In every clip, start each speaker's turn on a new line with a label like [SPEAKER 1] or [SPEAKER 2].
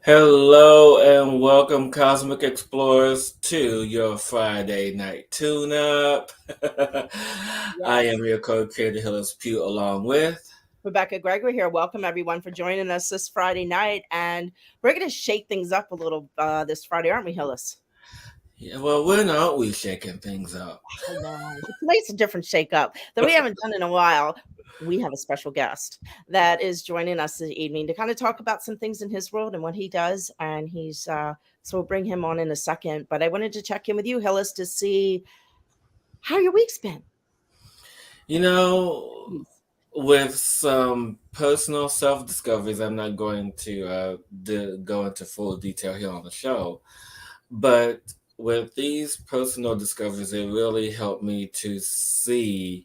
[SPEAKER 1] Hello and welcome, Cosmic Explorers, to your Friday night tune-up. I
[SPEAKER 2] Yes.
[SPEAKER 1] am your co-creator, Hillis Pugh, along with...
[SPEAKER 2] Rebecka, Gregory here. Welcome everyone for joining us this Friday night. And we're going to shake things up a little this Friday, aren't we, Hillis?
[SPEAKER 1] Yeah, well, when aren't we shaking things up?
[SPEAKER 2] I know. Tonight's a different shake up that we haven't done in a while. We have a special guest that is joining us this evening to kind of talk about some things in his world and what he does. And so we'll bring him on in a second. But I wanted to check in with you, Hillis, to see how your week's been.
[SPEAKER 1] You know, with some personal self-discoveries, I'm not going to go into full detail here on the show, but with these personal discoveries, it really helped me to see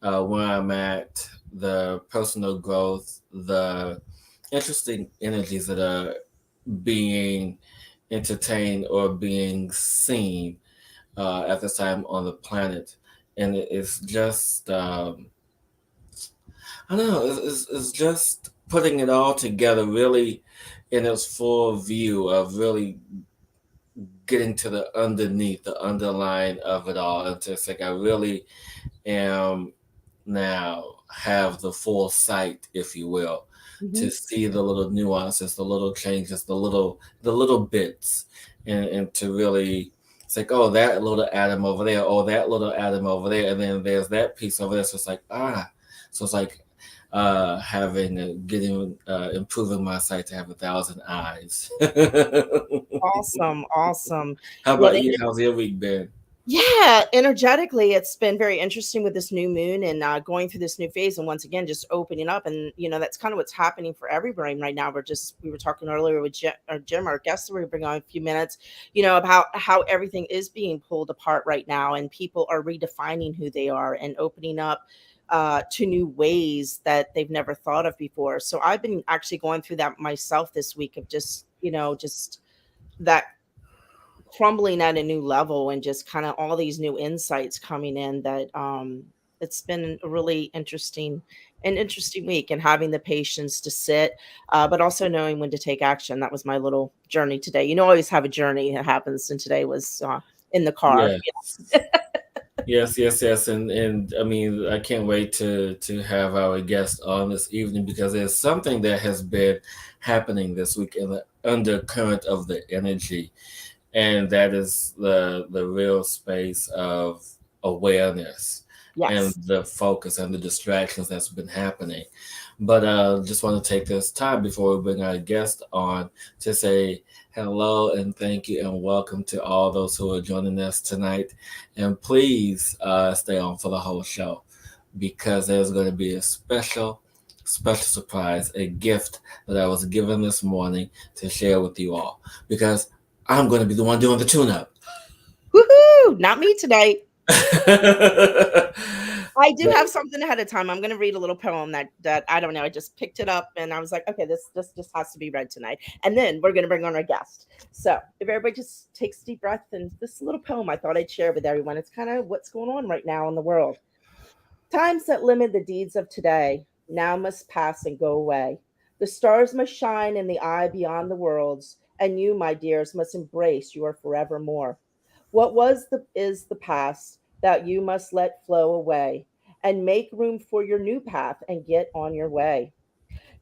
[SPEAKER 1] where I'm at, the personal growth, the interesting energies that are being entertained or being seen at this time on the planet. And it's just, I don't know, it's just putting it all together really in its full view of really getting to the underneath, the underline of it all. It's just like I really am now have the full sight, if you will, to
[SPEAKER 2] Mhm.
[SPEAKER 1] see the little nuances, the little changes, the little bits, and to really it's like, oh, that little atom over there, oh, that little atom over there, and then there's that piece over there. So it's like, so it's like having getting improving my sight to have 1,000 eyes.
[SPEAKER 2] Awesome. Awesome.
[SPEAKER 1] How
[SPEAKER 2] Yeah.
[SPEAKER 1] about you? How's your week been?
[SPEAKER 2] Yeah, energetically, it's been very interesting with this new moon and going through this new phase, and once again, just opening up. And that's kind of what's happening for everybody right now. We were talking earlier with Jim, our guest that we bring on in a few minutes, about how everything is being pulled apart right now, and people are redefining who they are and opening up to new ways that they've never thought of before. So I've been actually going through that myself this week of just that crumbling at a new level and just kind of all these new insights coming in that it's been a really interesting week, and having the patience to sit, but also knowing when to take action. That was my little journey today. Always have a journey that happens, and today was in the car.
[SPEAKER 1] Yes. Yes, and I mean, I can't wait to have our guest on this evening because there's something that has been happening this week in the undercurrent of the energy, and that is the real space of awareness and
[SPEAKER 2] Yes.
[SPEAKER 1] the focus and the distractions that's been happening. But just want to take this time before we bring our guest on to say hello and thank you and welcome to all those who are joining us tonight. And please stay on for the whole show because there's going to be a special surprise, a gift that I was given this morning to share with you all because I'm going to be the one doing the tune-up.
[SPEAKER 2] Woohoo! Not me tonight. I do
[SPEAKER 1] But
[SPEAKER 2] have something ahead of time. I'm going to read a little poem that I don't know. I just picked it up and I was like, okay, this just has to be read tonight. And then we're going to bring on our guest. So if everybody just takes a deep breath, and this little poem I thought I'd share with everyone. It's kind of what's going on right now in the world. Times that limit the deeds of today now must pass and go away. The stars must shine in the eye beyond the worlds, and you, my dears, must embrace your forevermore. What was the is the past that you must let flow away, and make room for your new path and get on your way.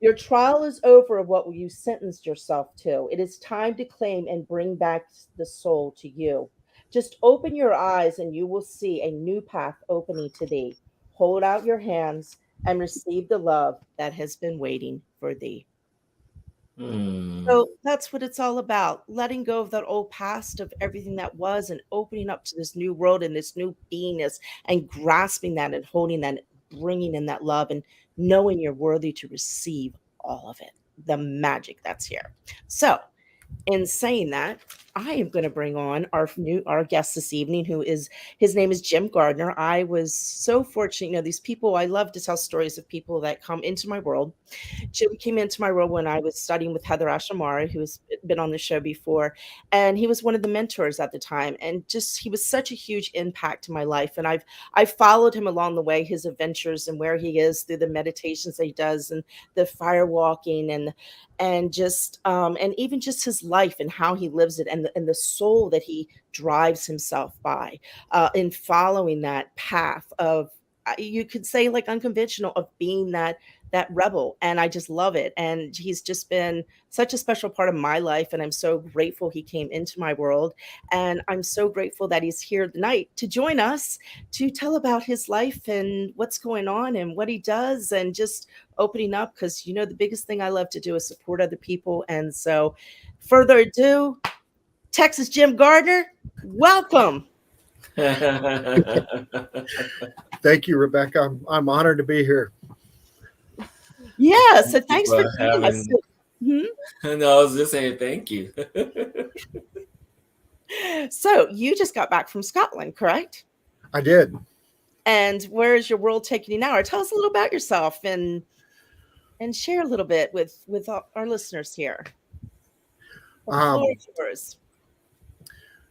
[SPEAKER 2] Your trial is over of what you sentenced yourself to. It is time to claim and bring back the soul to you. Just open your eyes and you will see a new path opening to thee. Hold out your hands and receive the love that has been waiting for thee.
[SPEAKER 1] hmm,
[SPEAKER 2] So that's what it's all about, letting go of that old past of everything that was and opening up to this new world and this new beingness and grasping that and holding that, bringing in that love and knowing you're worthy to receive all of it, the magic that's here. So, in saying that, I am going to bring on our guest this evening, who is his name is Jim Gardner. I was so fortunate, these people. I love to tell stories of people that come into my world. Jim came into my world when I was studying with Heather Ashamari, who's been on the show before, and he was one of the mentors at the time. And just he was such a huge impact to my life. And I've followed him along the way, his adventures and where he is through the meditations that he does and the fire walking and just and even just his life and how he lives it and the soul that he drives himself by in following that path of you could say like unconventional of being that rebel, and I just love it. And he's just been such a special part of my life, and I'm so grateful he came into my world, and I'm so grateful that he's here tonight to join us to tell about his life and what's going on and what he does and just opening up, because the biggest thing I love to do is support other people. And so further ado, Texas Jim Gardner, welcome.
[SPEAKER 3] Thank you, Rebecca. I'm honored to be here.
[SPEAKER 2] Yeah, so thanks for joining us.
[SPEAKER 1] No, I was just saying thank you.
[SPEAKER 2] So you just got back from Scotland, correct?
[SPEAKER 3] I did.
[SPEAKER 2] And where is your world taking you now? Or tell us a little about yourself and share a little bit with our listeners here. The floor is yours.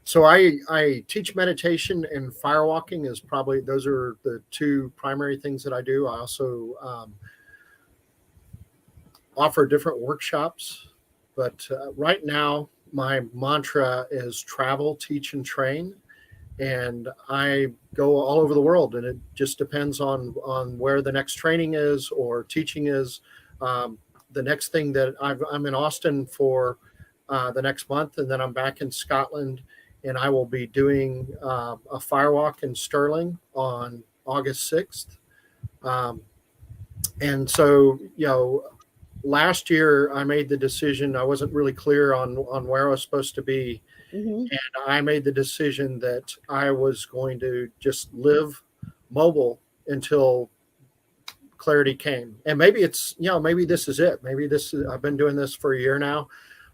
[SPEAKER 3] So I teach meditation, and firewalking is probably, those are the two primary things that I do. I also offer different workshops, but right now my mantra is travel, teach, and train. And I go all over the world, and it just depends on where the next training is or teaching is. The next thing that I'm in Austin for the next month, and then I'm back in Scotland, and I will be doing a firewalk in Stirling on August 6th. And so, last year I made the decision. I wasn't really clear on where I was supposed to be. Mm-hmm. And I made the decision that I was going to just live mobile until clarity came. And maybe it's, maybe this is it. I've been doing this for a year now.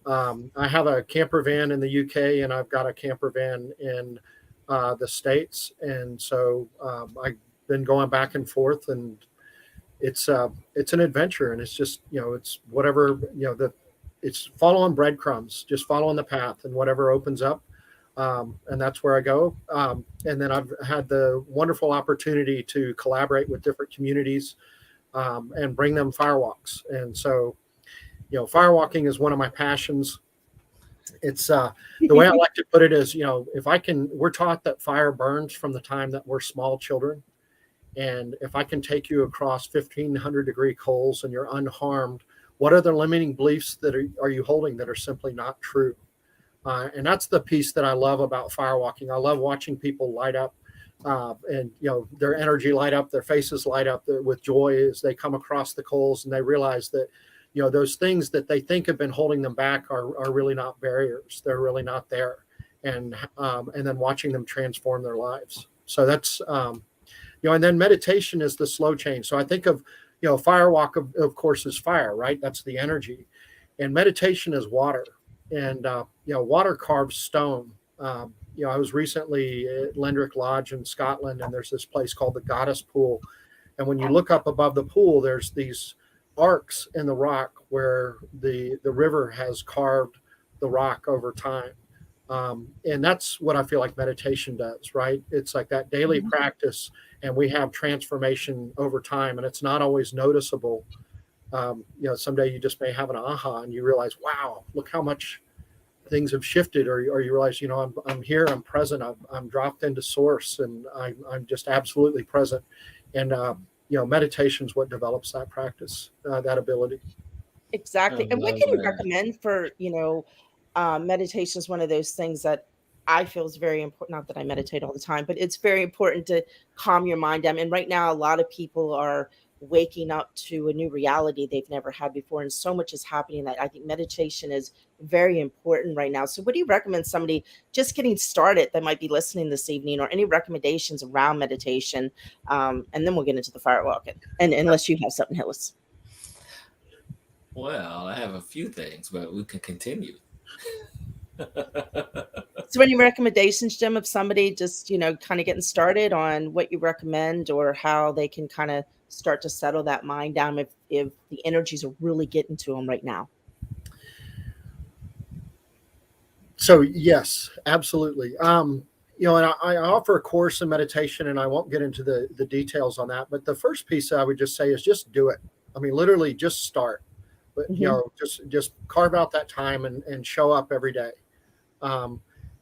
[SPEAKER 3] I have a camper van in the UK, and I've got a camper van in the States. And so I've been going back and forth, and it's an adventure, and it's just, it's whatever, it's following breadcrumbs, just following the path, and whatever opens up. And that's where I go. And then I've had the wonderful opportunity to collaborate with different communities and bring them firewalks. And so, firewalking is one of my passions. It's the way I like to put it is, we're taught that fire burns from the time that we're small children. And if I can take you across 1,500 degree coals and you're unharmed, what are the limiting beliefs that are you holding that are simply not true? And that's the piece that I love about firewalking. I love watching people light up and, their energy light up, their faces light up with joy as they come across the coals, and they realize that, those things that they think have been holding them back are really not barriers. They're really not there. And then watching them transform their lives. So that's, and then meditation is the slow change. So I think of, firewalk, of course, is fire, right? That's the energy. And meditation is water. And, water carves stone. I was recently at Lendrick Lodge in Scotland, and there's this place called the Goddess Pool. And when you look up above the pool, there's these arcs in the rock where the river has carved the rock over time. And that's what I feel like meditation does, right? It's like that daily practice, and we have transformation over time, and it's not always noticeable. Someday you just may have an aha and you realize, wow, look how much things have shifted, or you realize, I'm here, I'm present, I'm dropped into source, and I'm just absolutely present. And, meditation is what develops that practice, that ability.
[SPEAKER 2] Exactly. And what can you recommend for, meditation is one of those things that I feel is very important. Not that I meditate all the time, but it's very important to calm your mind down. And right now, a lot of people are waking up to a new reality they've never had before. And so much is happening that I think meditation is very important right now. So what do you recommend somebody just getting started that might be listening this evening, or any recommendations around meditation? And then we'll get into the firewalking. And unless you have something, Hillis.
[SPEAKER 1] Well, I have a few things, but we can continue.
[SPEAKER 2] So any recommendations, Jim, of somebody just, kind of getting started on what you recommend or how they can kind of start to settle that mind down if the energies are really getting to them right now?
[SPEAKER 3] So yes, absolutely. And I offer a course in meditation, and I won't get into the details on that. But the first piece I would just say is just do it. I mean, literally, just start. But just carve out that time and show up every day,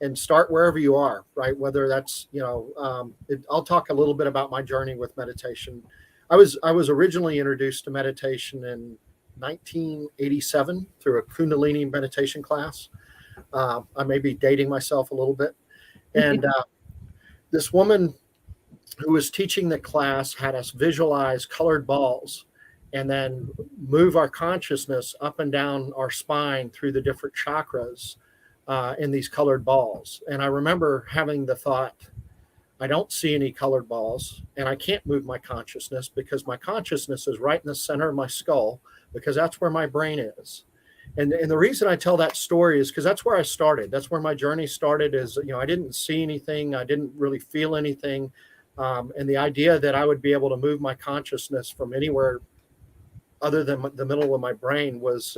[SPEAKER 3] and start wherever you are. Right, whether that's I'll talk a little bit about my journey with meditation. I was originally introduced to meditation in 1987 through a Kundalini meditation class. I may be dating myself a little bit. And this woman who was teaching the class had us visualize colored balls and then move our consciousness up and down our spine through the different chakras in these colored balls. And I remember having the thought, I don't see any colored balls, and I can't move my consciousness because my consciousness is right in the center of my skull, because that's where my brain is. And the reason I tell that story is because that's where I started. That's where my journey started. Is I didn't see anything, I didn't really feel anything, and the idea that I would be able to move my consciousness from anywhere other than the middle of my brain was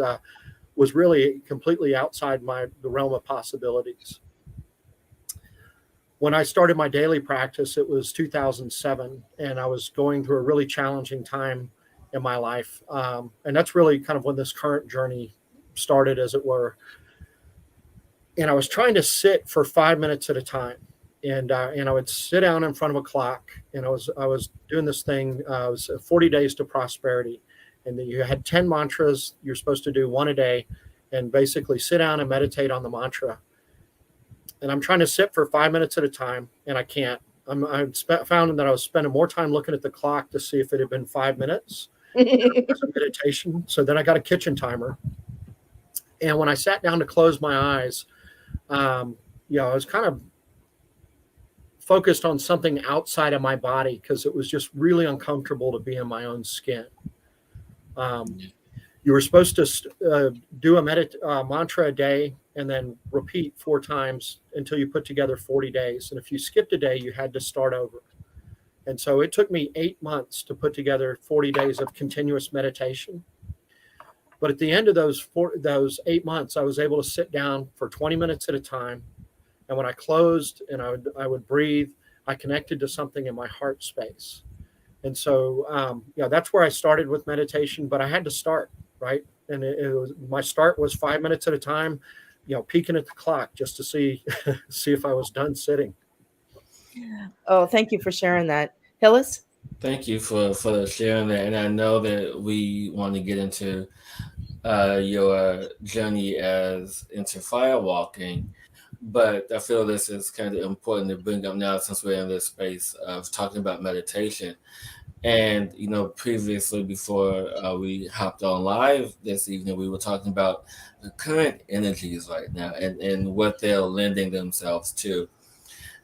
[SPEAKER 3] really completely outside the realm of possibilities. When I started my daily practice, it was 2007, and I was going through a really challenging time in my life, and that's really kind of when this current journey started, as it were. And I was trying to sit for 5 minutes at a time, and I would sit down in front of a clock, and I was doing this thing. It was 40 days to prosperity, and then you had 10 mantras. You're supposed to do one a day, and basically sit down and meditate on the mantra. And I'm trying to sit for 5 minutes at a time, and I can't. I found that I was spending more time looking at the clock to see if it had been 5 minutes as a meditation. So then I got a kitchen timer. And when I sat down to close my eyes, I was kind of focused on something outside of my body because it was just really uncomfortable to be in my own skin. You were supposed to do a mantra a day and then repeat 4 times until you put together 40 days. And if you skipped a day, you had to start over. And so it took me 8 months to put together 40 days of continuous meditation. But at the end of those 8 months, I was able to sit down for 20 minutes at a time. And when I closed and I would breathe, I connected to something in my heart space. And so, that's where I started with meditation, but I had to start, right? And my start was 5 minutes at a time, peeking at the clock just to see if I was done sitting.
[SPEAKER 2] Oh, thank you for sharing that. Hillis?
[SPEAKER 1] Thank you for sharing that. And I know that we want to get into your journey into firewalking, but I feel this is kind of important to bring up now since we're in this space of talking about meditation. And, previously before we hopped on live this evening, we were talking about the current energies right now and what they're lending themselves to.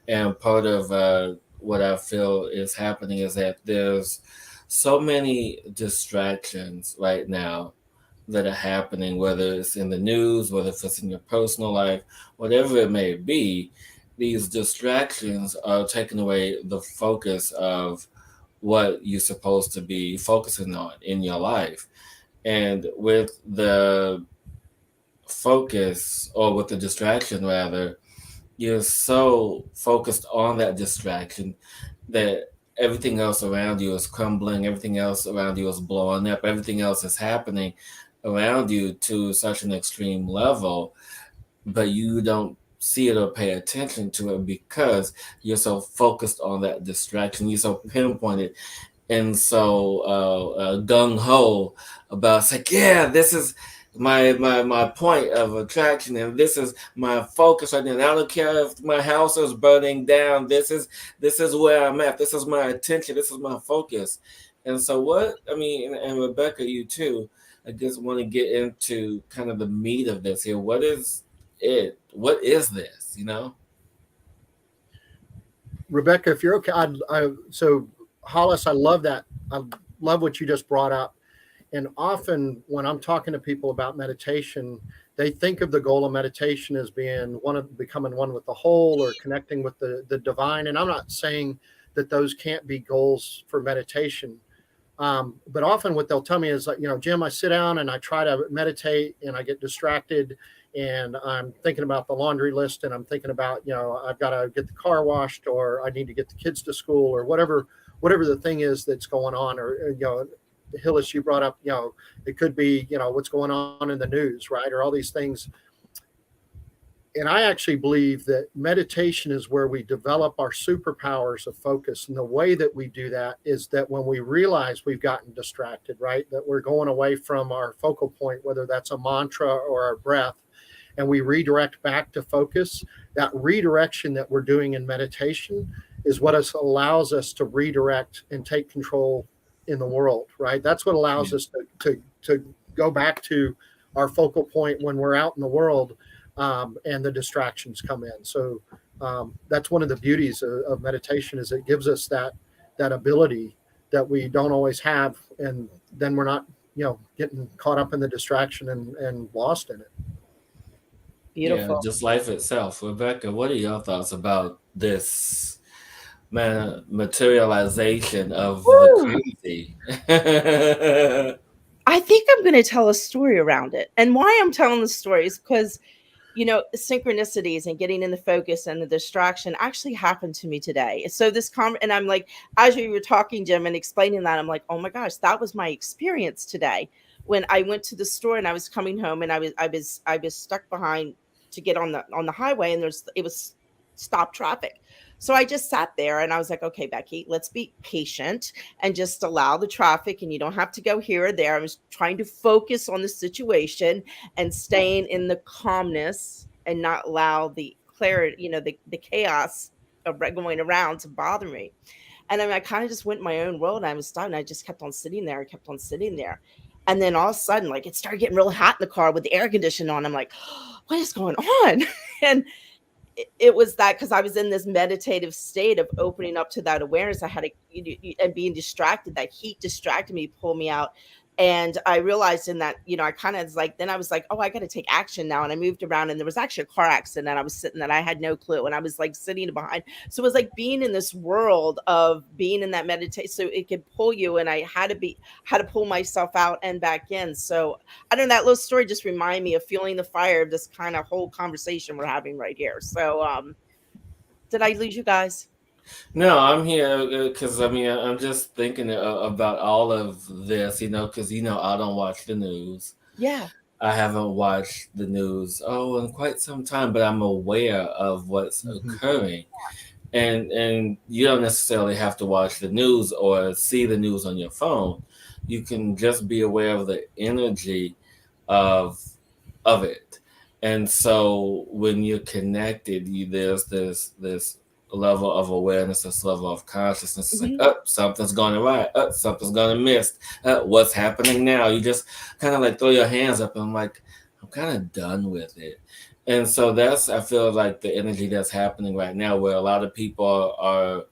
[SPEAKER 1] And part of what I feel is happening is that there's so many distractions right now that are happening, whether it's in the news, whether it's in your personal life, whatever it may be. These distractions are taking away the focus of what you're supposed to be focusing on in your life. And with the focus, or with the distraction rather, you're so focused on that distraction that everything else around you is crumbling, everything else around you is blowing up, everything else is happening around you to such an extreme level, but you don't see it or pay attention to it because you're so focused on that distraction. You're so pinpointed and so gung-ho about, it's like, yeah, this is my point of attraction, and this is my focus right now. And I don't care if my house is burning down. This is where I'm at. This is my attention. This is my focus. And so and Rebecka, you too, I just want to get into kind of the meat of this here. What is it? What is this?
[SPEAKER 3] Rebecka, if you're okay, so Hollis, I love that. I love what you just brought up. And often when I'm talking to people about meditation, they think of the goal of meditation as being one of becoming one with the whole or connecting with the divine. And I'm not saying that those can't be goals for meditation. But often what they'll tell me is like, Jim, I sit down and I try to meditate and I get distracted and I'm thinking about the laundry list and I'm thinking about, I've got to get the car washed or I need to get the kids to school or whatever the thing is that's going on. Or, Hillis, you brought up, it could be, what's going on in the news, right? Or all these things. And I actually believe that meditation is where we develop our superpowers of focus. And the way that we do that is that when we realize we've gotten distracted, right, that we're going away from our focal point, whether that's a mantra or our breath, and we redirect back to focus, that redirection that we're doing in meditation is what allows us to redirect and take control in the world, right? That's what allows us to go back to our focal point when we're out in the world. And the distractions come in. So that's one of the beauties of meditation is it gives us that ability that we don't always have. And then we're not, getting caught up in the distraction and lost in it.
[SPEAKER 2] Beautiful.
[SPEAKER 1] Yeah, just life itself. Rebecka, what are your thoughts about this materialization of the crazy?
[SPEAKER 2] I think I'm going to tell a story around it. And why I'm telling the story is because synchronicities and getting in the focus and the distraction actually happened to me today. So and I'm like, as you were talking, Jim, and explaining that, I'm like, oh my gosh, that was my experience today when I went to the store and I was coming home and I was stuck behind to get on the highway and it was stop traffic. So I just sat there and I was like, okay, Becky, let's be patient and just allow the traffic and you don't have to go here or there. I was trying to focus on the situation and staying in the calmness and not allow the clarity, the chaos of going around to bother me. And I kind of just went in my own world and I was stopped and I just kept on sitting there. And then all of a sudden, like it started getting really hot in the car with the air conditioning on. I'm like, what is going on? And it was that because I was in this meditative state of opening up to that awareness. I had and being distracted, that heat distracted me, pulled me out. And I realized in that, I kind of then I was like, oh, I got to take action now. And I moved around and there was actually a car accident that I was sitting that I had no clue. And I was like sitting behind. So it was like being in this world of being in that meditation. So it could pull you. And I had to pull myself out and back in. So I don't know, that little story just reminded me of feeling the fire of this kind of whole conversation we're having right here. So did I lose you guys?
[SPEAKER 1] No, I'm here because I'm just thinking about all of this, because I don't watch the news.
[SPEAKER 2] Yeah.
[SPEAKER 1] I haven't watched the news in quite some time, but I'm aware of what's occurring. And you don't necessarily have to watch the news or see the news on your phone. You can just be aware of the energy of it. And so when you're connected, there's this level of awareness, this level of consciousness. It's like, something's going awry, something's going to miss. What's happening now? You just kind of like throw your hands up and I'm like, I'm kind of done with it. And so I feel like the energy that's happening right now where a lot of people are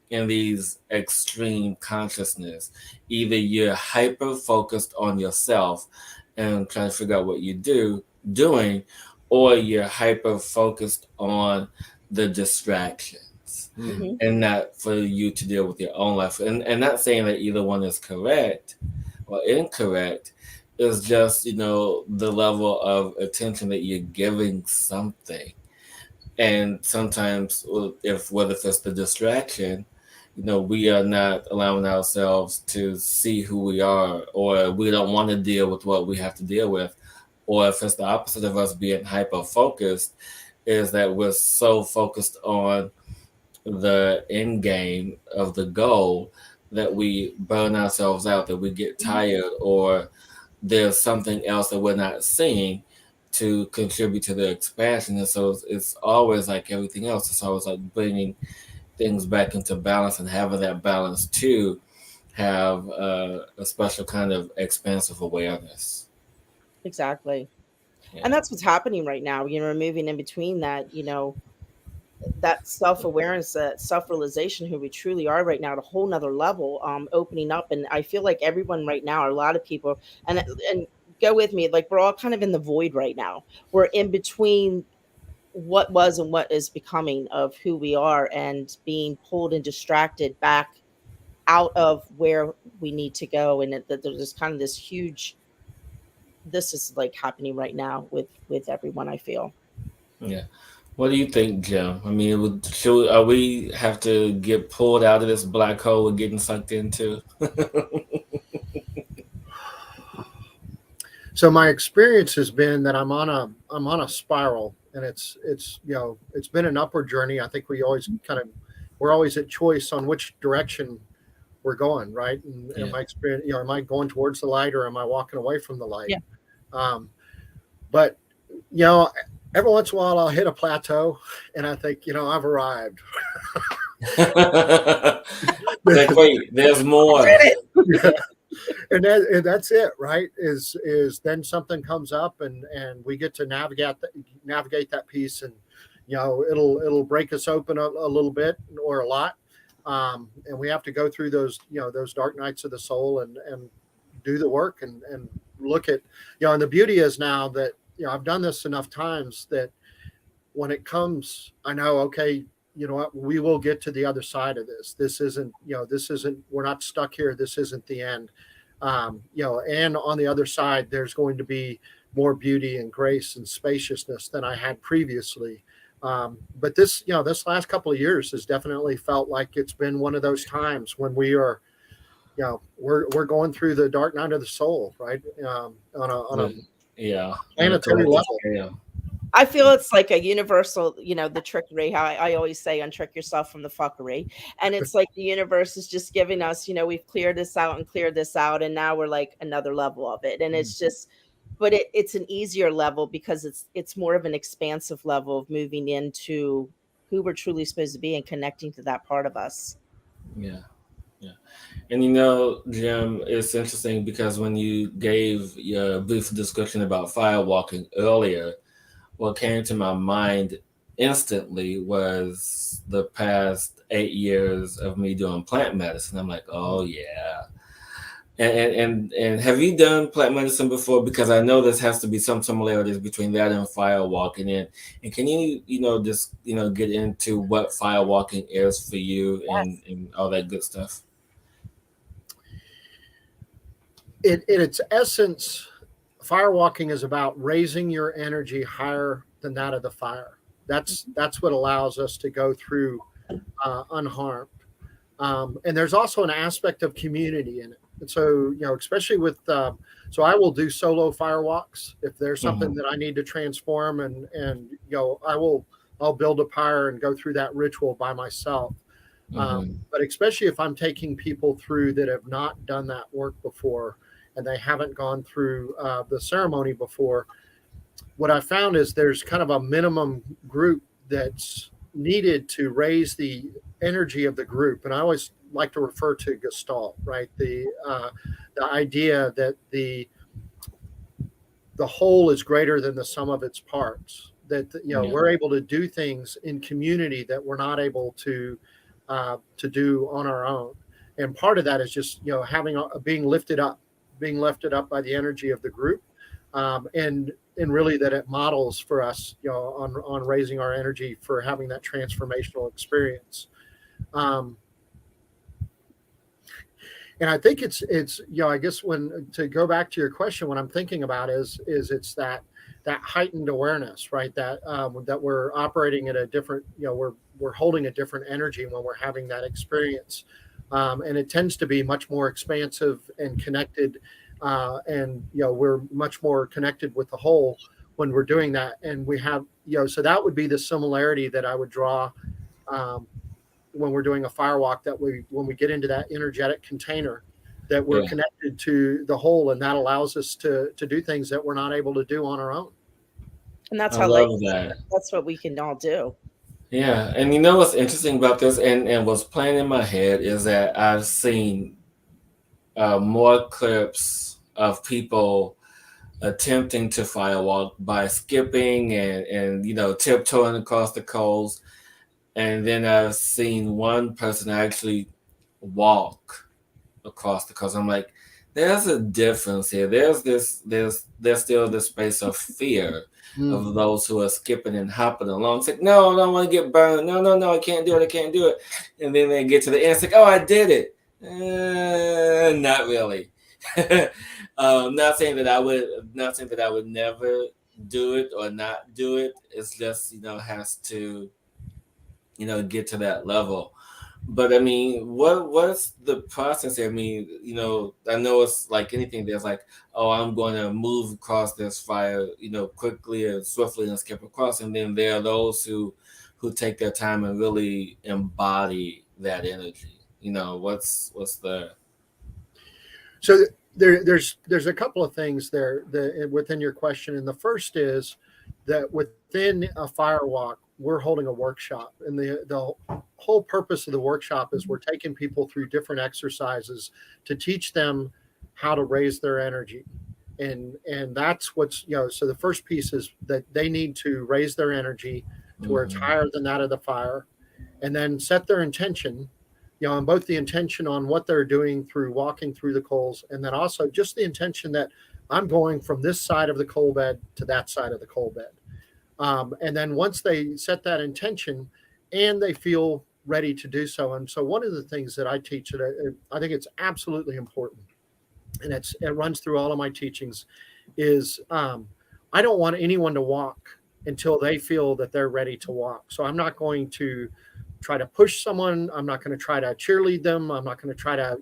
[SPEAKER 1] in these extreme consciousness. Either you're hyper focused on yourself and trying to figure out what you're doing, or you're hyper focused on the distractions and not for you to deal with your own life. And not saying that either one is correct or incorrect. It's just, the level of attention that you're giving something. And sometimes whether it's the distraction, we are not allowing ourselves to see who we are, or we don't want to deal with what we have to deal with. Or if it's the opposite of us being hyper focused, is that we're so focused on the end game of the goal that we burn ourselves out, that we get tired, or there's something else that we're not seeing to contribute to the expansion. And so it's always like everything else. It's always like bringing things back into balance and having that balance to have a special kind of expansive awareness.
[SPEAKER 2] Exactly. Yeah. And that's what's happening right now. Moving in between that, that self-awareness, that self-realization, who we truly are right now, at a whole nother level, opening up. And I feel like everyone right now, or a lot of people, and go with me. Like we're all kind of in the void right now. We're in between what was and what is becoming of who we are, and being pulled and distracted back out of where we need to go. And there's kind of this huge, this is like happening right now with everyone, I feel.
[SPEAKER 1] Yeah. What do you think, Jim? I mean, are we have to get pulled out of this black hole we're getting sucked into?
[SPEAKER 3] So my experience has been that I'm on a spiral, and it's it's been an upward journey. I think we're always at choice on which direction we're going, right? And
[SPEAKER 1] Yeah.
[SPEAKER 3] my experience, am I going towards the light, or am I walking away from the light?
[SPEAKER 2] Yeah.
[SPEAKER 3] Um, but you know, every once in a while I'll hit a plateau, and I think, I've arrived.
[SPEAKER 1] Like, wait, there's more.
[SPEAKER 3] and that's it, right? Is then something comes up, and we get to navigate that piece, and it'll break us open a little bit or a lot, and we have to go through those those dark nights of the soul, and do the work, and look at and the beauty is now that I've done this enough times that when it comes, I know, okay, you know what, we will get to the other side of this. This isn't, we're not stuck here. This isn't the end. And on the other side, there's going to be more beauty and grace and spaciousness than I had previously. But this last couple of years has definitely felt like it's been one of those times when we are, we're going through the dark night of the soul, right? On a planetary level.
[SPEAKER 1] Yeah.
[SPEAKER 2] I feel it's like a universal, the trickery, how I always say, untrick yourself from the fuckery. And it's like the universe is just giving us, we've cleared this out and cleared this out, and now we're like another level of it. And it's just, but it's an easier level because it's more of an expansive level of moving into who we're truly supposed to be and connecting to that part of us.
[SPEAKER 1] Yeah. Yeah. And Jim, it's interesting because when you gave your brief description about firewalking earlier, what came to my mind instantly was the past 8 years of me doing plant medicine. I'm like, oh yeah. And have you done plant medicine before? Because I know there has to be some similarities between that and firewalking. And can you, just, get into what firewalking is for you?
[SPEAKER 2] Yes.
[SPEAKER 1] And all that good stuff?
[SPEAKER 3] In its essence, firewalking is about raising your energy higher than that of the fire. That's what allows us to go through unharmed. And there's also an aspect of community in it. And so, especially with, so I will do solo firewalks if there's something that I need to transform, and I'll build a pyre and go through that ritual by myself. But especially if I'm taking people through that have not done that work before, and they haven't gone through the ceremony before, what I found is there's kind of a minimum group that's needed to raise the energy of the group. And I always like to refer to Gestalt, right? The idea that the whole is greater than the sum of its parts. That we're able to do things in community that we're not able to do on our own. And part of that is just having being lifted up by the energy of the group, and really that it models for us, on raising our energy for having that transformational experience. And I think it's I guess to go back to your question, what I'm thinking about is it's that heightened awareness, right? That we're operating at a different, we're holding a different energy when we're having that experience. And it tends to be much more expansive and connected, and we're much more connected with the whole when we're doing that. And we have, so that would be the similarity that I would draw when we're doing a firewalk, that when we get into that energetic container, that we're connected to the whole, and that allows us to do things that we're not able to do on our own.
[SPEAKER 2] And that's
[SPEAKER 1] I
[SPEAKER 2] how
[SPEAKER 1] love that.
[SPEAKER 2] that's what we can all do.
[SPEAKER 1] Yeah, and what's interesting about this, and what's playing in my head, is that I've seen more clips of people attempting to firewalk by skipping and tiptoeing across the coals, and then I've seen one person actually walk across the coast. I'm like, there's a difference here. There's still this space of fear of those who are skipping and hopping along. It's like, no, I don't want to get burned. No, I can't do it. I can't do it. And then they get to the end. It's like, oh, I did it. Not really. Not saying that I would. Not saying that I would never do it or not do it. It's just has to get to that level. But I mean, what's the process here? I mean, I know it's like anything. There's like, oh, I'm going to move across this fire, quickly and swiftly and skip across. And then there are those who take their time and really embody that energy. What's the
[SPEAKER 3] So there's a couple of things there within your question, and the first is that within a fire walk, we're holding a workshop, and the whole purpose of the workshop is we're taking people through different exercises to teach them how to raise their energy, and that's what's so the first piece is that they need to raise their energy to where it's higher than that of the fire, and then set their intention, and both the intention on what they're doing through walking through the coals, and then also just the intention that I'm going from this side of the coal bed to that side of the coal bed. And then once they set that intention and they feel ready to do so. And so one of the things that I teach that I think it's absolutely important, and it runs through all of my teachings, is I don't want anyone to walk until they feel that they're ready to walk. So I'm not going to try to push someone. I'm not going to try to cheerlead them. I'm not going to try to,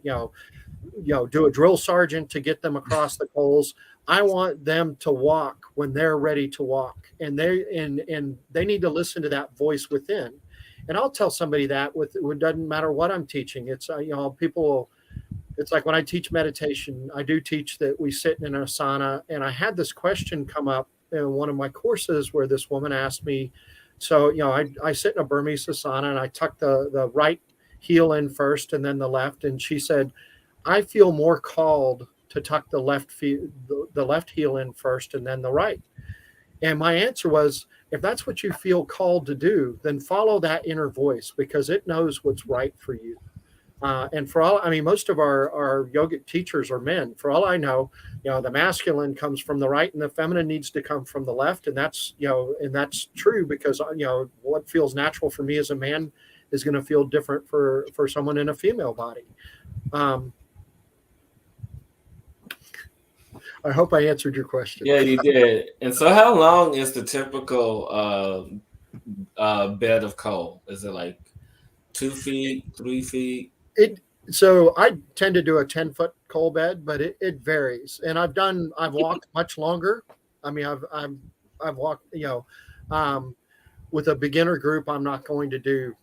[SPEAKER 3] do a drill sergeant to get them across the coals. I want them to walk when they're ready to walk, and they need to listen to that voice within. And I'll tell somebody that it doesn't matter what I'm teaching. It's people. It's like when I teach meditation, I do teach that we sit in an asana. And I had this question come up in one of my courses where this woman asked me. So I sit in a Burmese asana and I tuck the right heel in first and then the left. And she said, I feel more called to tuck the left heel in first and then the right. And my answer was, if that's what you feel called to do, then follow that inner voice, because it knows what's right for you. And for all, I mean, most of our yogic teachers are men. For all I know, the masculine comes from the right and the feminine needs to come from the left. And that's true, because, what feels natural for me as a man is going to feel different for someone in a female body. I hope I answered your question.
[SPEAKER 1] Yeah, you did. And so how long is the typical bed of coal? Is it like 2 feet, 3 feet?
[SPEAKER 3] So I tend to do a 10-foot coal bed, but it varies. And I've walked much longer. I mean, I've walked, with a beginner group, I'm not going to do,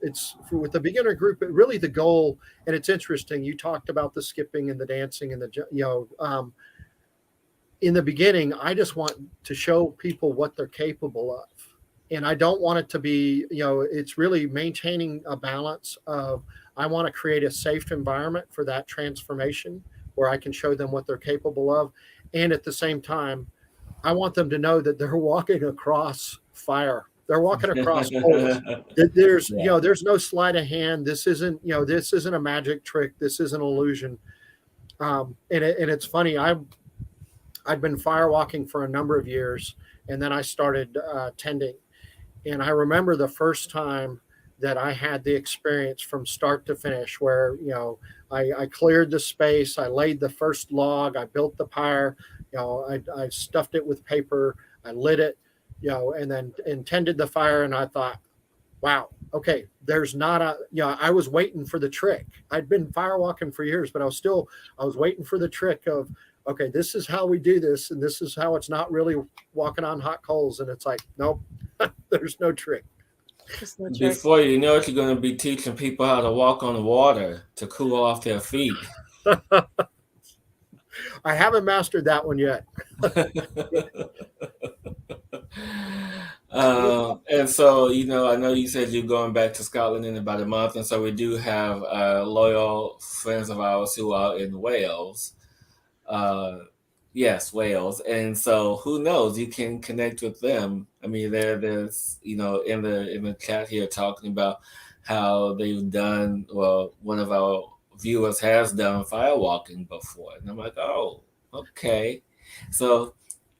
[SPEAKER 3] it's with the beginner group, but really the goal, and it's interesting. You talked about the skipping and the dancing and in the beginning, I just want to show people what they're capable of. And I don't want it to be, it's really maintaining a balance of, I want to create a safe environment for that transformation where I can show them what they're capable of. And at the same time, I want them to know that they're walking across fire. They're walking across coals. There's, there's no sleight of hand. This isn't a magic trick. This is an illusion. And it's funny. I'd been firewalking for a number of years, and then I started tending. And I remember the first time that I had the experience from start to finish, where I cleared the space, I laid the first log, I built the pyre, I stuffed it with paper, I lit it, and then tended the fire. And I thought, wow, okay, there's not I was waiting for the trick. I'd been firewalking for years, but I was waiting for the trick of, okay, this is how we do this, and this is how it's not really walking on hot coals. And it's like, nope, there's no trick.
[SPEAKER 1] Before you know it, you're going to be teaching people how to walk on the water to cool off their feet.
[SPEAKER 3] I haven't mastered that one yet.
[SPEAKER 1] And so, I know you said you're going back to Scotland in about a month. And so we do have loyal friends of ours who are in Wales. Yes, Wales. And so who knows, you can connect with them. I mean, there's, in the chat here talking about how they've done, well, one of our viewers has done firewalking before. And I'm like, oh, okay. So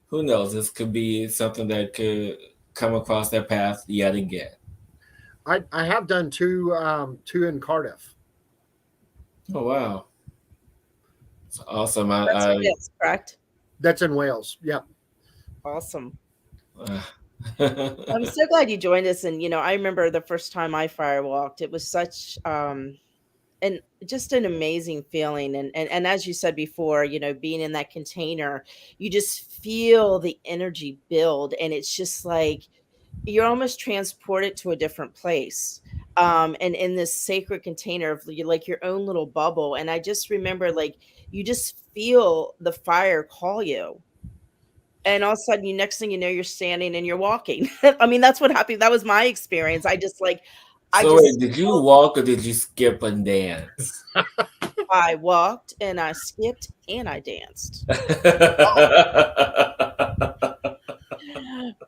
[SPEAKER 1] who knows? This could be something that could come across their path yet again.
[SPEAKER 3] I have done two in Cardiff.
[SPEAKER 1] Oh wow, it's awesome.
[SPEAKER 2] That's what it is, correct?
[SPEAKER 3] That's in Wales. Yeah.
[SPEAKER 2] Awesome.
[SPEAKER 1] I
[SPEAKER 2] I'm so glad you joined us. And I remember the first time I firewalked, it was such and just an amazing feeling. And as you said before, being in that container, you just feel the energy build, and it's just like you're almost transported to a different place. And in this sacred container of like your own little bubble. And I just remember, like, you just feel the fire call you, and all of a sudden, next thing you know, you're standing and you're walking. I mean, that's what happened. That was my experience. I
[SPEAKER 1] So
[SPEAKER 2] just
[SPEAKER 1] wait, did you walk or did you skip and dance?
[SPEAKER 2] I walked and I skipped and I danced.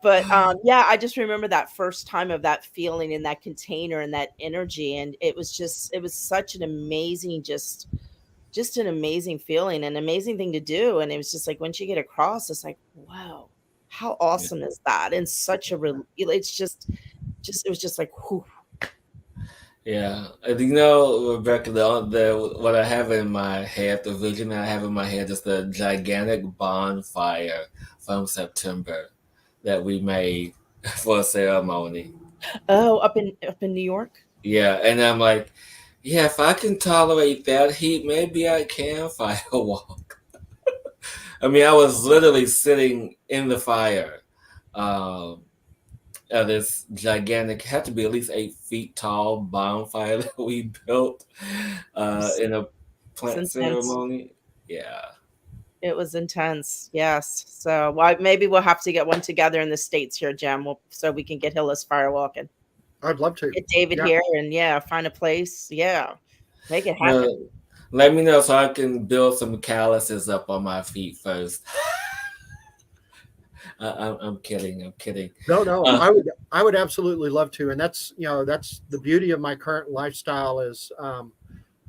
[SPEAKER 2] But yeah, I just remember that first time of that feeling in that container and that energy. And it was such an amazing, just an amazing feeling, an amazing thing to do. And it was just like, once you get across, it's like, wow, how awesome is that? And such a it's just it was just like, whew.
[SPEAKER 1] Yeah, and Rebecca, what I have in my head, the vision I have in my head is the gigantic bonfire from September that we made for a ceremony.
[SPEAKER 2] Oh, up in New York.
[SPEAKER 1] Yeah, and I'm like, yeah, if I can tolerate that heat, maybe I can firewalk. I mean, I was literally sitting in the fire. Um, this gigantic, had to be at least 8 feet tall bonfire that we built in a
[SPEAKER 2] It's
[SPEAKER 1] plant
[SPEAKER 2] intense.
[SPEAKER 1] ceremony. Yeah.
[SPEAKER 2] It was intense. Yes. So maybe we'll have to get one together in the States here, Jim, so we can get Hillis firewalking.
[SPEAKER 3] I'd love to.
[SPEAKER 2] Get David
[SPEAKER 3] Yeah.
[SPEAKER 2] here and find a place. Yeah. Make it happen.
[SPEAKER 1] No, let me know so I can build some calluses up on my feet first. I'm kidding. I'm kidding.
[SPEAKER 3] No, I would absolutely love to, and that's the beauty of my current lifestyle is,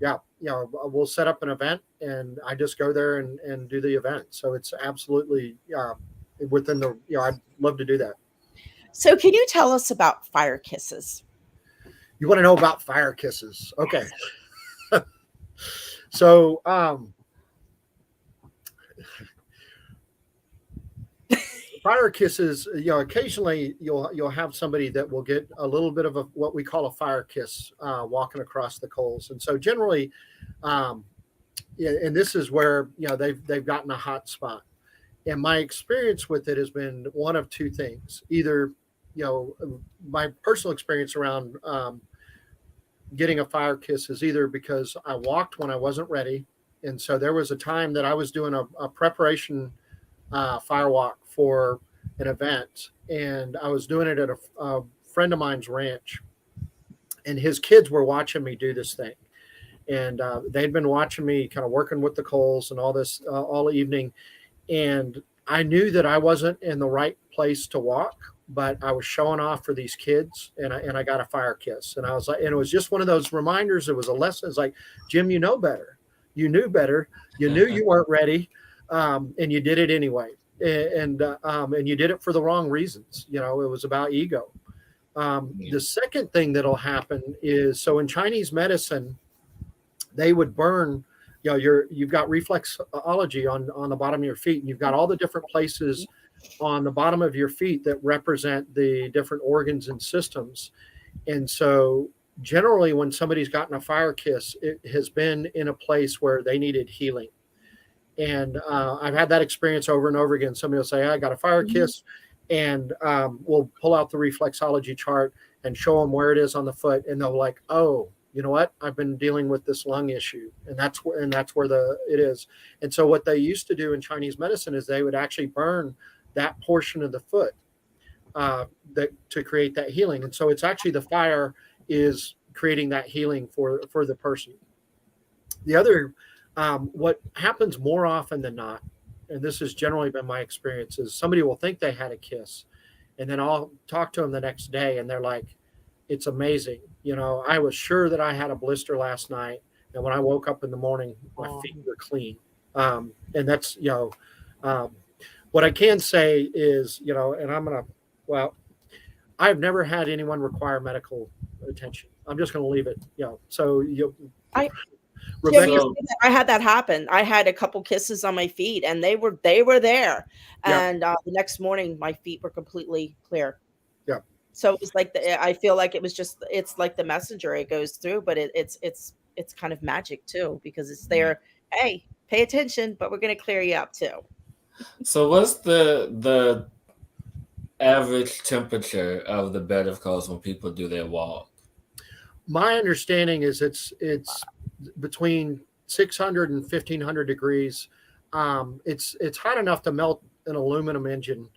[SPEAKER 3] we'll set up an event and I just go there and do the event. So it's absolutely within the I'd love to do that.
[SPEAKER 2] So can you tell us about fire kisses?
[SPEAKER 3] You want to know about fire kisses? Okay. So fire kisses, occasionally you'll have somebody that will get a little bit of what we call a fire kiss walking across the coals. And so generally, and this is where they've gotten a hot spot. And my experience with it has been one of two things. Either my personal experience around getting a fire kiss is either because I walked when I wasn't ready, and so there was a time that I was doing a preparation fire walk for an event, and I was doing it at a friend of mine's ranch, and his kids were watching me do this thing, and they'd been watching me kind of working with the coals and all this all evening, and I knew that I wasn't in the right place to walk, but I was showing off for these kids, and I got a fire kiss, and I was like, and it was just one of those reminders. It was a lesson. It's like, Jim, you know better, you knew better, you knew you weren't ready, and you did it anyway. And you did it for the wrong reasons. It was about ego. The second thing that'll happen is, so in Chinese medicine, they would burn, you've got reflexology on the bottom of your feet, and you've got all the different places on the bottom of your feet that represent the different organs and systems. And so generally when somebody's gotten a fire kiss, it has been in a place where they needed healing. And I've had that experience over and over again. Somebody will say, I got a fire kiss, and we'll pull out the reflexology chart and show them where it is on the foot. And they'll be like, oh, you know what? I've been dealing with this lung issue. And that's where it is. And so what they used to do in Chinese medicine is they would actually burn that portion of the foot to create that healing. And so it's actually the fire is creating that healing for the person. The other, what happens more often than not, and this has generally been my experience, is somebody will think they had a kiss, and then I'll talk to them the next day, and they're like, it's amazing. I was sure that I had a blister last night, And when I woke up in the morning, my feet were clean. And that's, what I can say is, and well, I've never had anyone require medical attention. I'm just going to leave it, So
[SPEAKER 2] Jim,
[SPEAKER 3] Rebecka,
[SPEAKER 2] I had that happen. I had a couple kisses on my feet, and they were there. And the next morning, my feet were completely clear.
[SPEAKER 3] Yeah.
[SPEAKER 2] So it was like I feel like it's like the messenger. It goes through, but it's kind of magic too, because it's there. Hey, pay attention, but we're going to clear you up too.
[SPEAKER 1] So what's the average temperature of the bed of coals when people do their walk?
[SPEAKER 3] My understanding is it's between 600 and 1500 degrees. It's hot enough to melt an aluminum engine.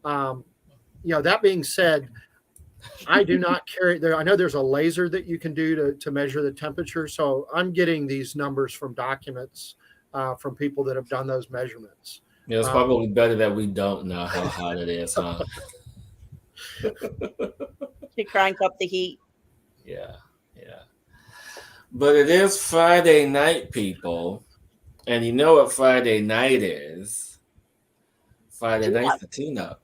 [SPEAKER 3] That being said, I do not carry there. I know there's a laser that you can do to measure the temperature. So I'm getting these numbers from documents from people that have done those measurements.
[SPEAKER 1] Yeah, it's probably better that we don't know how hot it is, huh?
[SPEAKER 2] To crank up the heat.
[SPEAKER 1] Yeah. But it is Friday night, people. And you know what Friday night is? Friday night's the tune-up.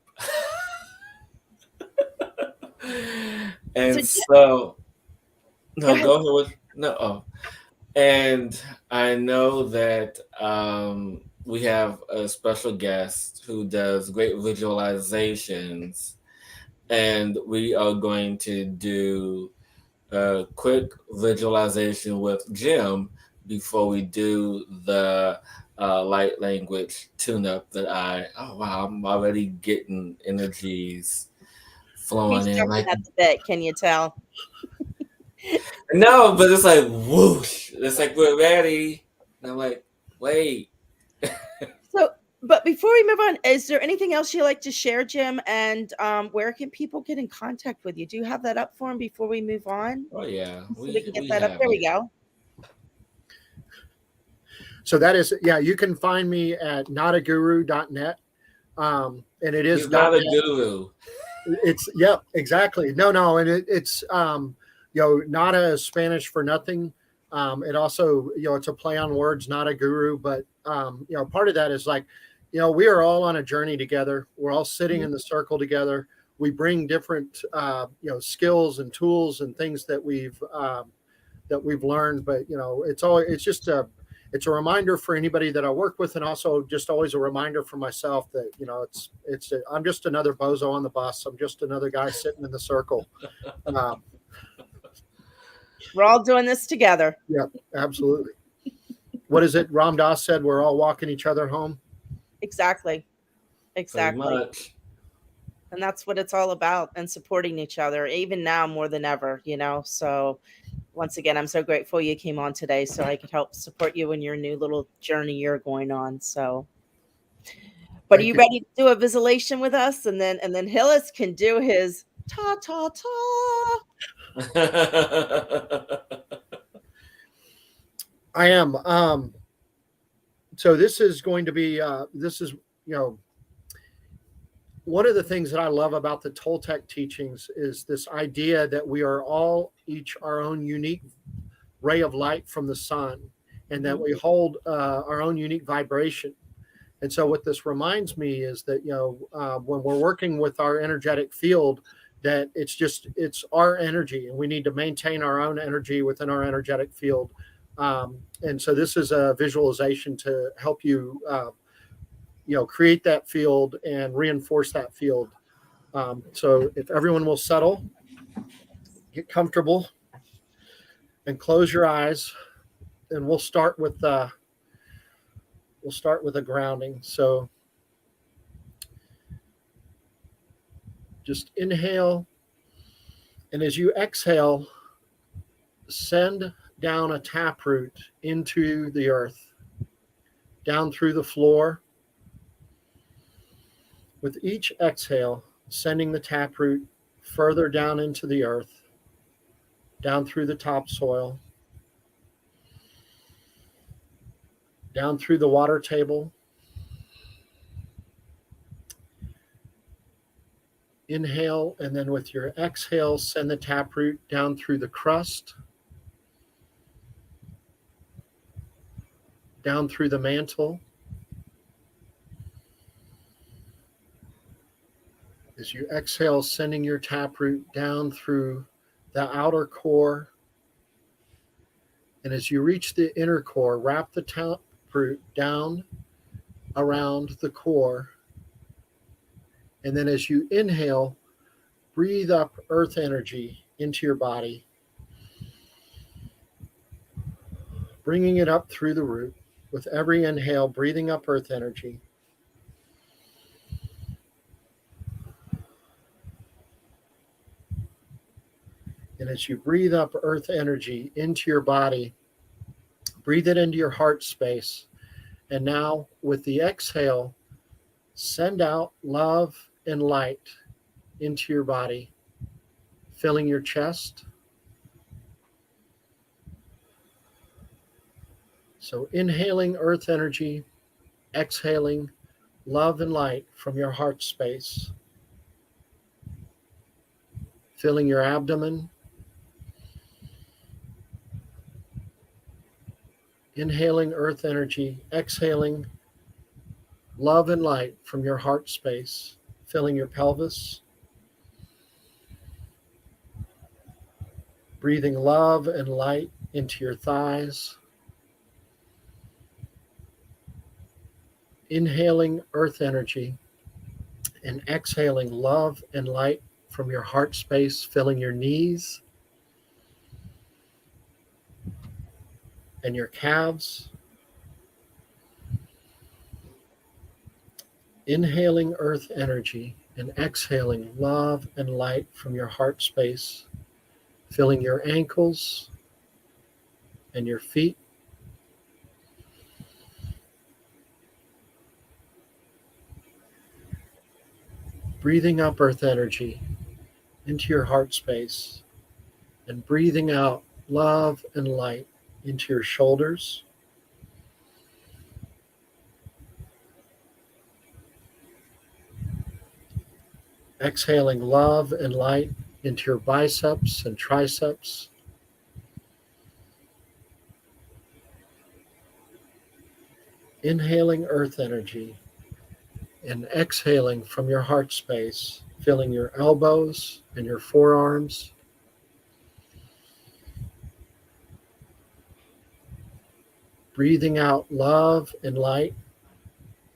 [SPEAKER 1] And so, no, go ahead. And I know that we have a special guest who does great visualizations, and we are going to do a quick visualization with Jim before we do the light language tune-up that I'm already getting energies flowing in.
[SPEAKER 2] Like at the bit, can you tell?
[SPEAKER 1] No, but it's like whoosh. It's like we're ready. And I'm like, wait.
[SPEAKER 2] So, but before we move on, is there anything else you'd like to share, Jim? And where can people get in contact with you? Do you have that up for them before we move on?
[SPEAKER 1] Oh yeah,
[SPEAKER 2] so we can get that up. There we go.
[SPEAKER 3] So that is, you can find me at notaguru.net. And it is
[SPEAKER 1] He's not a guru.
[SPEAKER 3] It's exactly. No. And it's Nada is Spanish for nothing. It also, it's a play on words, not a guru, but part of that is like, we are all on a journey together. We're all sitting in the circle together. We bring different, skills and tools and things that we've learned, but it's a reminder for anybody that I work with, and also just always a reminder for myself that, I'm just another bozo on the bus. I'm just another guy sitting in the circle.
[SPEAKER 2] We're all doing this together.
[SPEAKER 3] Yeah, absolutely. What is it? Ram Dass said, we're all walking each other home.
[SPEAKER 2] Exactly.
[SPEAKER 1] Pretty much.
[SPEAKER 2] And that's what it's all about, and supporting each other, even now more than ever, So once again, I'm so grateful you came on today so I could help support you in your new little journey you're going on. So, but are you ready to do a visualization with us? And then Hillis can do his ta ta ta.
[SPEAKER 3] I am. So this is going to be, one of the things that I love about the Toltec teachings is this idea that we are all each our own unique ray of light from the sun, and that we hold our own unique vibration. And so what this reminds me is that, when we're working with our energetic field, that it's our energy, and we need to maintain our own energy within our energetic field. And so this is a visualization to help you, create that field and reinforce that field. So if everyone will settle, get comfortable, and close your eyes, and we'll start with a grounding. So just inhale, and as you exhale, send down a taproot into the earth, down through the floor. With each exhale, sending the taproot further down into the earth, down through the topsoil, down through the water table. Inhale, and then with your exhale, send the taproot down through the crust, down through the mantle. As you exhale, sending your taproot down through the outer core. And as you reach the inner core, wrap the taproot down around the core. And then as you inhale, breathe up earth energy into your body, bringing it up through the root. With every inhale, breathing up earth energy. And as you breathe up earth energy into your body, breathe it into your heart space. And now with the exhale, send out love and light into your body, filling your chest. So inhaling earth energy, exhaling love and light from your heart space, filling your abdomen. Inhaling earth energy, exhaling love and light from your heart space, filling your pelvis. Breathing love and light into your thighs. Inhaling earth energy and exhaling love and light from your heart space, filling your knees and your calves. Inhaling earth energy and exhaling love and light from your heart space, filling your ankles and your feet. Breathing up earth energy into your heart space and breathing out love and light into your shoulders. Exhaling love and light into your biceps and triceps. Inhaling earth energy and exhaling from your heart space, filling your elbows and your forearms. Breathing out love and light,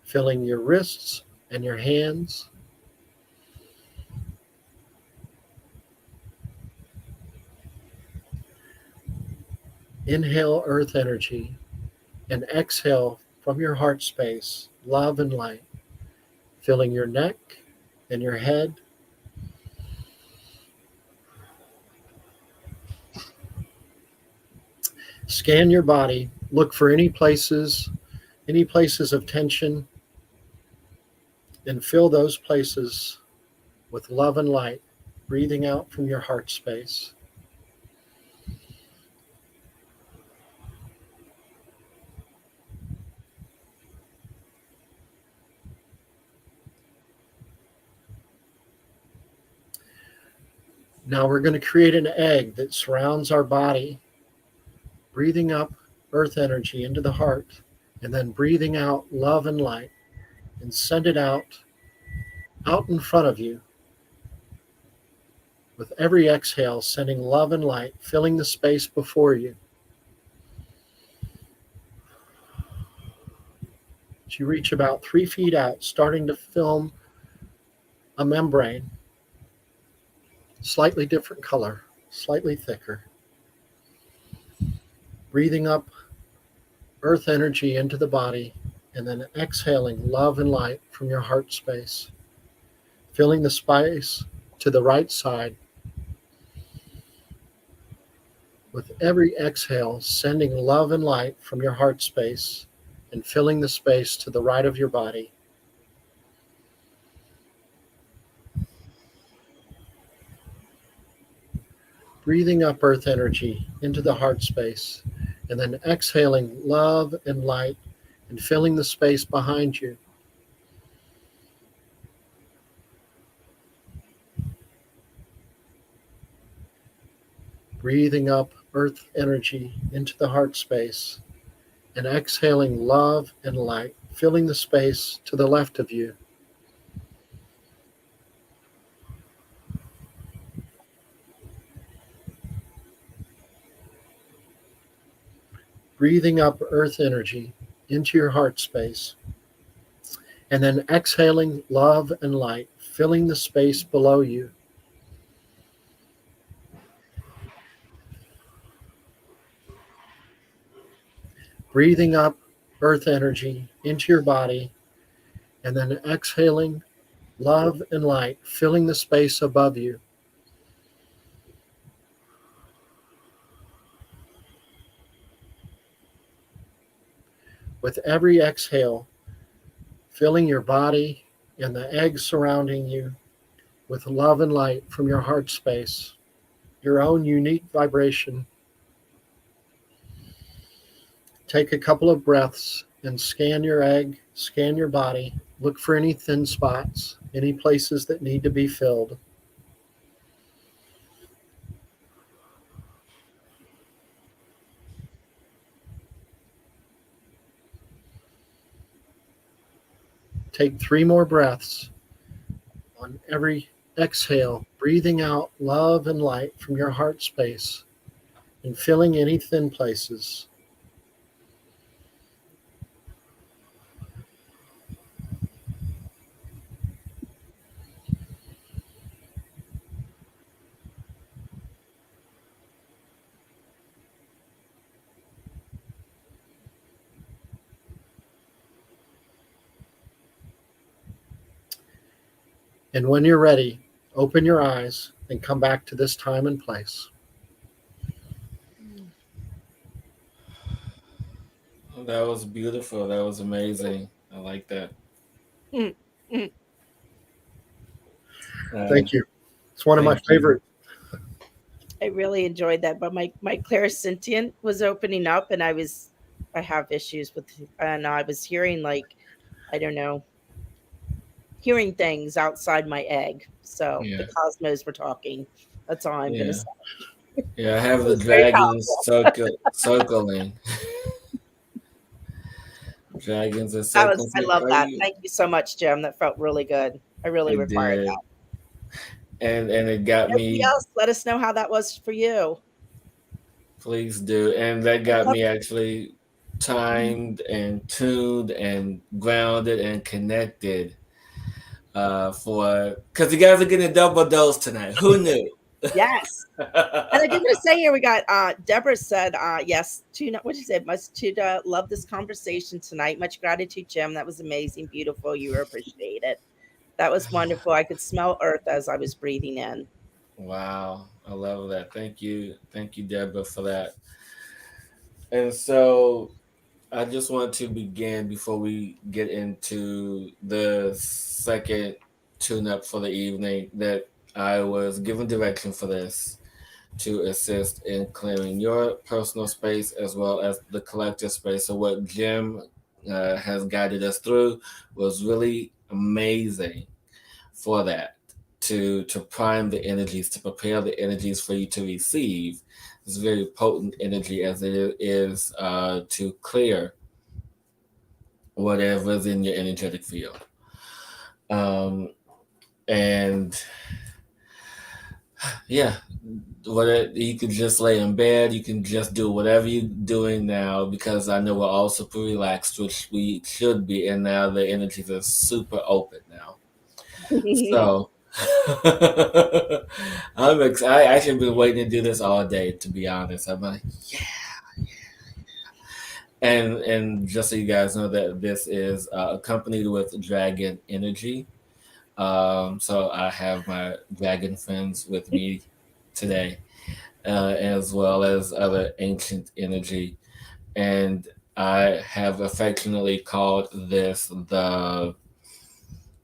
[SPEAKER 3] filling your wrists and your hands. Inhale earth energy and exhale from your heart space, love and light, filling your neck and your head. Scan your body, look for any places of tension, and fill those places with love and light, breathing out from your heart space. Now we're going to create an egg that surrounds our body, breathing up earth energy into the heart, and then breathing out love and light, and send it out in front of you. With every exhale, sending love and light, filling the space before you. As you reach about 3 feet out, starting to film a membrane, slightly different color, slightly thicker. Breathing up earth energy into the body, and then exhaling love and light from your heart space, filling the space to the right side. With every exhale, sending love and light from your heart space and filling the space to the right of your body. Breathing up earth energy into the heart space, and then exhaling love and light and filling the space behind you. Breathing up earth energy into the heart space and exhaling love and light, filling the space to the left of you. Breathing up earth energy into your heart space, and then exhaling love and light, filling the space below you. Breathing up earth energy into your body, and then exhaling love and light, filling the space above you. With every exhale, filling your body and the eggs surrounding you with love and light from your heart space, your own unique vibration. Take a couple of breaths and scan your egg, scan your body, look for any thin spots, any places that need to be filled. Take 3 more breaths on every exhale, breathing out love and light from your heart space and filling any thin places. And when you're ready, open your eyes and come back to this time and place.
[SPEAKER 1] That was beautiful. That was amazing. I like that.
[SPEAKER 3] Thank you. It's one of my favorite.
[SPEAKER 2] I really enjoyed that, but my clairsentient was opening up, and I have issues with, and I was hearing, like, I don't know, hearing things outside my egg. So
[SPEAKER 1] Yeah.
[SPEAKER 2] the cosmos were talking. That's all I'm gonna say.
[SPEAKER 1] Yeah, I have
[SPEAKER 2] It
[SPEAKER 1] the
[SPEAKER 2] was very
[SPEAKER 1] dragons
[SPEAKER 2] powerful.
[SPEAKER 1] circling. Dragons are
[SPEAKER 2] I
[SPEAKER 1] circling.
[SPEAKER 2] love that. Thank you so much, Jim. That felt really good. I really
[SPEAKER 1] It
[SPEAKER 2] required
[SPEAKER 1] did.
[SPEAKER 2] that.
[SPEAKER 1] And it got
[SPEAKER 2] Everybody
[SPEAKER 1] me.
[SPEAKER 2] else, let us know how that was for you.
[SPEAKER 1] Please do. And that
[SPEAKER 2] I
[SPEAKER 1] got
[SPEAKER 2] love
[SPEAKER 1] me actually timed and tuned and grounded and connected for because you guys are getting a double dose tonight. Who knew?
[SPEAKER 2] Yes. And I do want to say here, we got Deborah said, yes, Tuna, what did you say? Must Tuna love this conversation tonight. Much gratitude, Jim. That was amazing, beautiful. You were appreciated. That was wonderful. I could smell earth as I was breathing in.
[SPEAKER 1] Wow. I love that. Thank you. Thank you, Deborah, for that. And so I just want to begin before we get into the second tune up for the evening that I was given direction for this to assist in clearing your personal space as well as the collective space. So what Jim has guided us through was really amazing for that to prime the energies, to prepare the energies for you to receive this very potent energy as it is to clear whatever's in your energetic field. And yeah, you can just lay in bed, you can just do whatever you're doing now because I know we're all super relaxed, which we should be, and now the energies are super open now. So I actually been waiting to do this all day, to be honest. I'm like, yeah. And just so you guys know that this is accompanied with dragon energy. So I have my dragon friends with me today, as well as other ancient energy. And I have affectionately called this the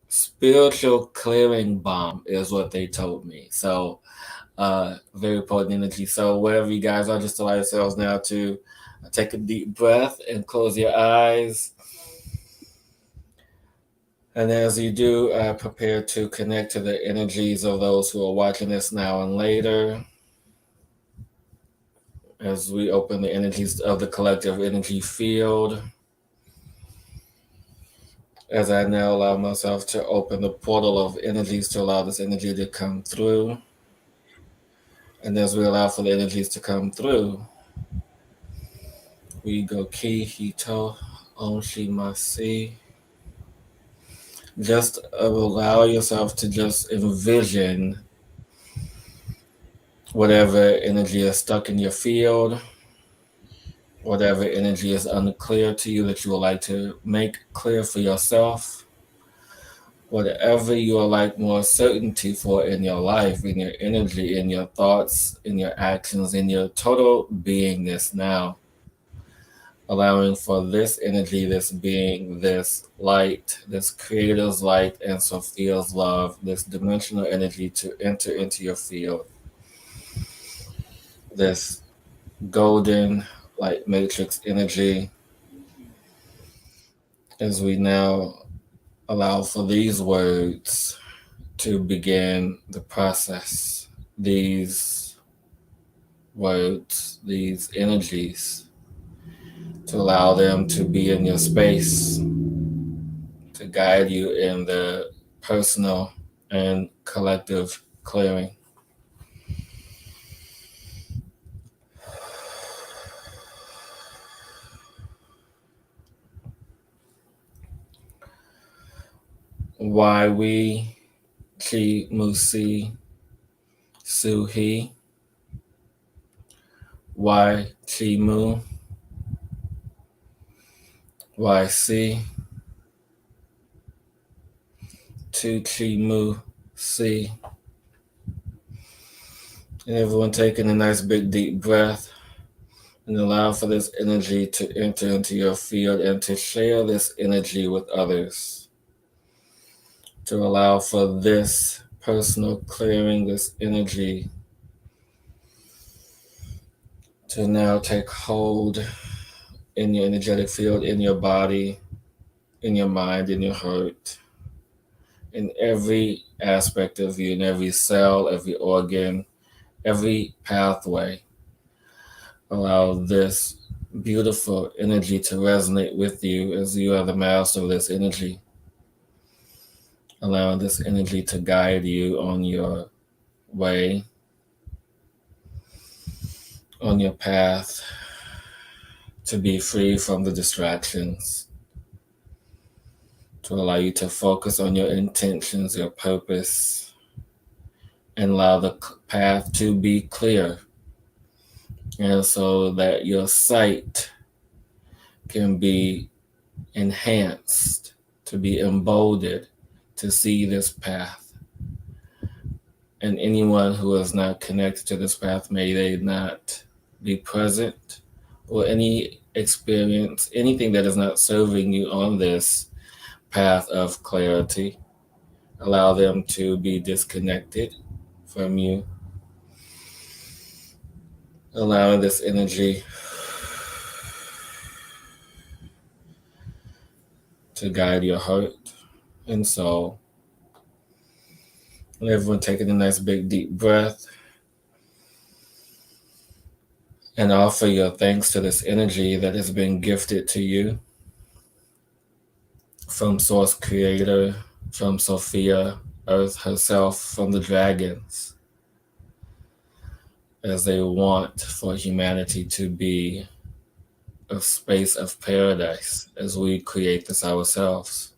[SPEAKER 1] spiritual clearing bomb, is what they told me. So, very potent energy. So, wherever you guys are, just allow yourselves now to take a deep breath and close your eyes. And as you do, prepare to connect to the energies of those who are watching this now and later. as we open the energies of the collective energy field, as I now allow myself to open the portal of energies to allow this energy to come through. And as we allow for the energies to come through, we go ki hito onshimasi. Just allow yourself to just envision whatever energy is stuck in your field, whatever energy is unclear to you that you would like to make clear for yourself, whatever you would like more certainty for in your life, in your energy, in your thoughts, in your actions, in your total beingness now. Allowing for this energy, this being, this light, this creator's light and Sophia's love, this dimensional energy to enter into your field. This golden light matrix energy, as we now allow for these words to begin the process. These words, these energies, to allow them to be in your space, to guide you in the personal and collective clearing. Why we chi musi suhi, why chi mu, why si, tu chi mu si. And everyone taking a nice big deep breath and allow for this energy to enter into your field and to share this energy with others. To allow for this personal clearing, this energy to now take hold in your energetic field, in your body, in your mind, in your heart, in every aspect of you, in every cell, every organ, every pathway. Allow this beautiful energy to resonate with you as you are the master of this energy. Allowing this energy to guide you on your way, on your path, to be free from the distractions, to allow you to focus on your intentions, your purpose, and allow the path to be clear. And so that your sight can be enhanced, to be emboldened, to see this path. And anyone who is not connected to this path, may they not be present, or any experience, anything that is not serving you on this path of clarity. Allow them to be disconnected from you. Allowing this energy to guide your heart and soul. And everyone taking a nice big deep breath. And offer your thanks to this energy that has been gifted to you from Source Creator, from Sophia, Earth herself, from the dragons, as they want for humanity to be a space of paradise as we create this ourselves.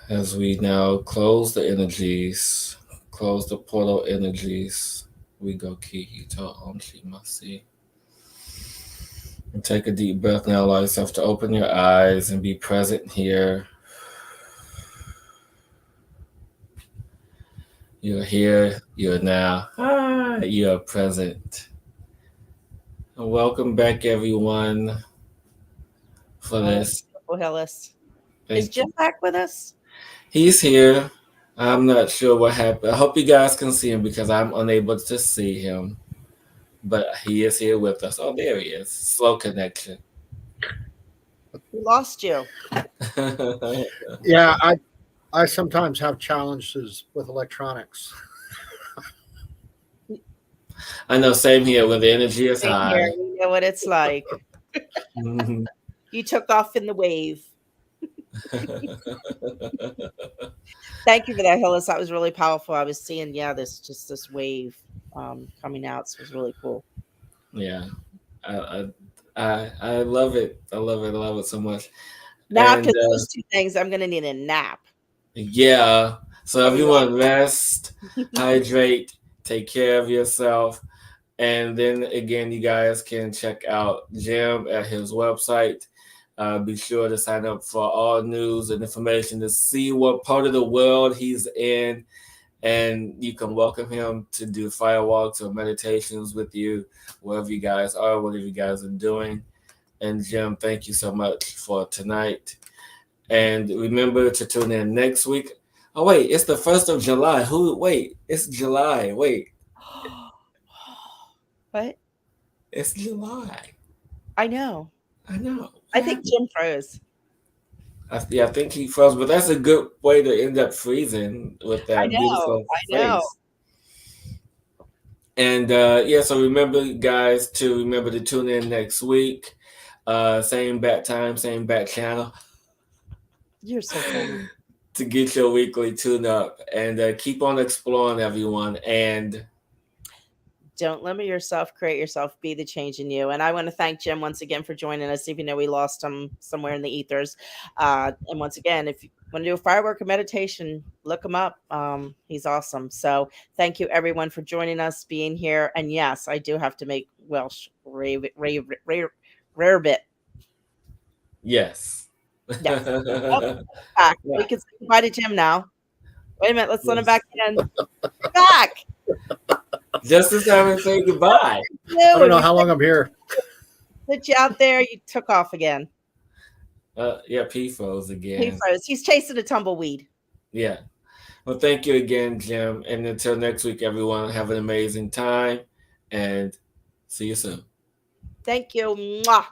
[SPEAKER 1] As we now close the energies, close the portal energies, we go ki hito onshimasi. And take a deep breath now. Allow yourself to open your eyes and be present here. You're here, you're now, you're present. And welcome back, everyone, for this.
[SPEAKER 2] Hillis.
[SPEAKER 1] Thank
[SPEAKER 2] Is Jim
[SPEAKER 1] you.
[SPEAKER 2] back with us?
[SPEAKER 1] He's here. I'm not sure what happened. I hope you guys can see him because I'm unable to see him. But he is here with us. Oh, there he is. Slow connection.
[SPEAKER 2] We lost you.
[SPEAKER 3] Yeah, I sometimes have challenges with electronics.
[SPEAKER 1] I know, same here when the energy is
[SPEAKER 2] Same
[SPEAKER 1] high.
[SPEAKER 2] here. We know what it's like.
[SPEAKER 1] Mhm.
[SPEAKER 2] You took off in the wave. Thank you for that, Hillis. That was really powerful. I was seeing, this wave coming out. So it was really cool.
[SPEAKER 1] Yeah, I love it. I love it. I love it so much.
[SPEAKER 2] Now,
[SPEAKER 1] And
[SPEAKER 2] after those two things, I'm gonna need a nap.
[SPEAKER 1] yeah, so
[SPEAKER 2] I'll be
[SPEAKER 1] everyone rest, hydrate, take care of yourself. And then again, you guys can check out Jim at his website. Be sure to sign up for all news and information to see what part of the world he's in. And you can welcome him to do fire walks or meditations with you, wherever you guys are, whatever you guys are doing. And Jim, thank you so much for tonight. And remember to tune in next week. Oh, wait, it's the 1st of July. Wait, it's July. Wait.
[SPEAKER 2] What?
[SPEAKER 1] It's July.
[SPEAKER 2] I know.
[SPEAKER 1] I know.
[SPEAKER 2] I think Jim froze.
[SPEAKER 1] I think he froze, but that's a good way to end up freezing with that beautiful face. And so remember, guys, to remember to tune in next week. Same bat time, same bat channel.
[SPEAKER 2] You're so funny.
[SPEAKER 1] To get your weekly tune up, and keep on exploring, everyone. And
[SPEAKER 2] don't limit yourself, create yourself, be the change in you. And I want to thank Jim once again for joining us, even though we lost him somewhere in the ethers. And once again, if you want to do a firework or meditation, look him up. He's awesome. So thank you everyone for joining us, being here. And yes, I do have to make Welsh rarebit.
[SPEAKER 1] Yes.
[SPEAKER 2] Yes. We can say goodbye to Jim now. Wait a minute, let's let him back in. Back.
[SPEAKER 1] Just as time to say goodbye.
[SPEAKER 3] I don't know how long I'm here.
[SPEAKER 2] Put you out there, you took off again.
[SPEAKER 1] P froze again.
[SPEAKER 2] He froze. He's chasing a tumbleweed.
[SPEAKER 1] Yeah. Well, thank you again, Jim. And until next week, everyone, have an amazing time and see you soon.
[SPEAKER 2] Thank you. Mwah.